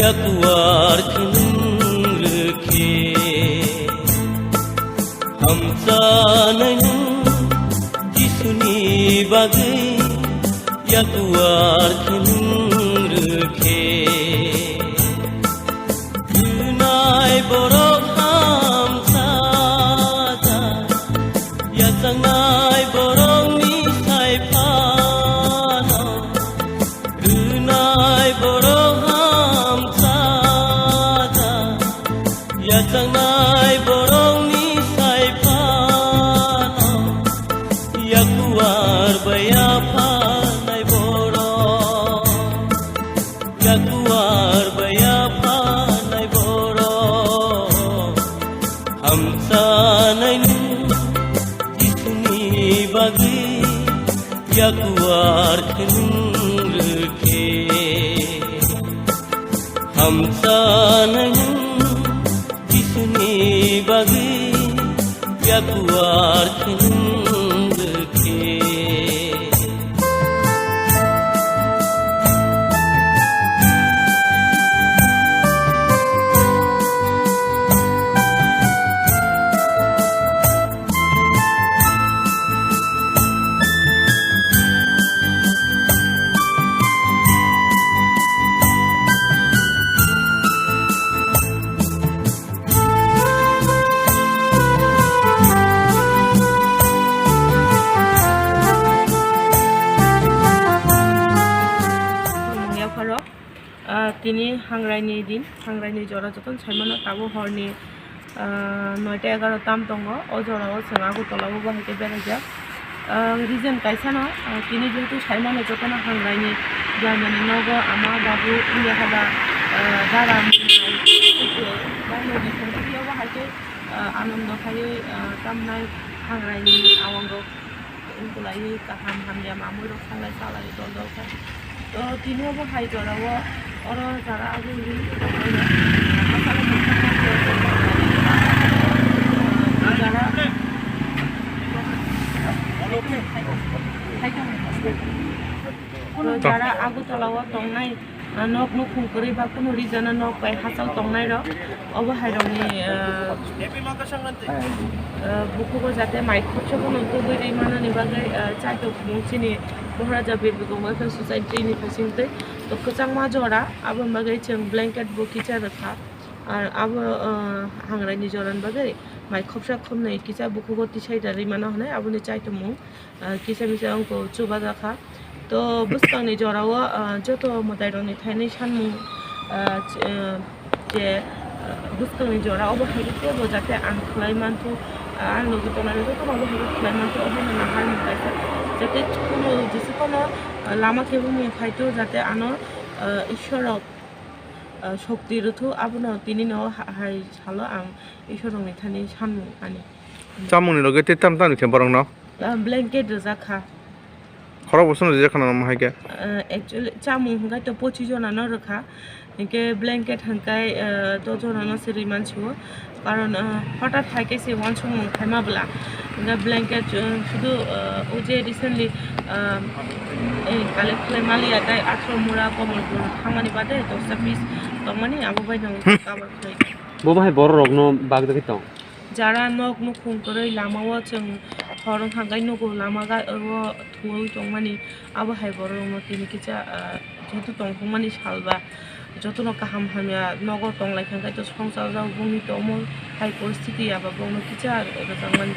yakuar khe hamsananu jisuni bagai yakuar khe dunai borok hamsa yatangai borok ni sai phano dunai borok hamsa yatangai borok ni sai phano yakuar baya phanai borok yakuar baya phanai borok hamsananu bagi yakuar khe hamsananu jisuni bagi yakuar khe তিনি হাংরাইনি দিন হাংরাইনি জরা যতন সাইমানো তাবো হরনি 9টা 11 তাম দङ ও জরাও जों আগরতলাও বাহাইতে বেরাইজা reason কাইসানো তিনি যেহেতু সাইমানো যতন হাংরাইনি Germany নগ আমা বাবু ইন্ডিয়া হাবা দারাম বাংলাদেশ থেকে বাহাইতে আনন্দ খাই তামনাই হাংরাইনি আওয়াঙ্গ উনকুলাই কাহাম হাময়া মামুর সালাই সালাই দল দল তো তিনিও বাহাই জরাও और যারা আগে যারা আগরতলাও দंनाय नक नु खुंकरै बा कुनु रिजन नक बाय हासाव दंनाय र अबहायरनि बुकुबो जाते माइखोचबो नंतो गरै माननि बागै चाइतो खुंचिनि महाराजा बिरगोमा सोसाइटिनि फासिंते तो कचां मा जरा आबो बागै जों ब्लेंकेट बुकिचा रखा और अब हांग्राइनि जरान बागै माइखोफरा खमनै किचा बुकुबो तिसाइदारि माना हनाय आबोनि चाइतो मु किसा मिसा अंको चुबा जाखा तो बुस्तांनि जराव जत मदाइरनि थाइनै सानमु जे बुस्तांनि जरा अबहायखौ जाते आं खलायमानथु आं नगतनानै जत अबहायखौ खलायमानथु अबहायना हारमु गायसा जाते कोनो जेसेखनो लामा केबो मु फाइतो जाते आनो ईश्वरक शक्ति रथु आबनो तिनि न हाय सालो आं ईश्वरनि थाइनै सानमु आनि चामुनि लगे ते ताम ताम के बरंग न ब्लैंकेट रजाखा खरा बसन जे खाना म हायके एक्चुअली चामु हंगाय तो 25 जना न रखा इनके ब्लैंकेट हंगाय 2 जना न सिरि मानछु कारण हठात हायके से वन सम खायमाबला इनका ब्लैंकेट शुधु उजे रिसेंटली कालेक्ट खालायमालिया दाय 18 मुरा कमलपुर खामानि बादे 10 पिस तमानि आबो बायनां काबार खाय बो बाहाय बर रगनो बागदि दं जारा नक नु खुंकरै लामाव जों हरं हांगाय नगो लामा गा थुयै दंमानि आबो हाय बर रगनो तिनि किचा जेतु दंफमानि सालबा जतनो काहाम हामिया नगर दंलाय खांगाय तो संसार जाव बुंनि तमल हाय परिस्थिति आबा बुंनो किचा रजांमानि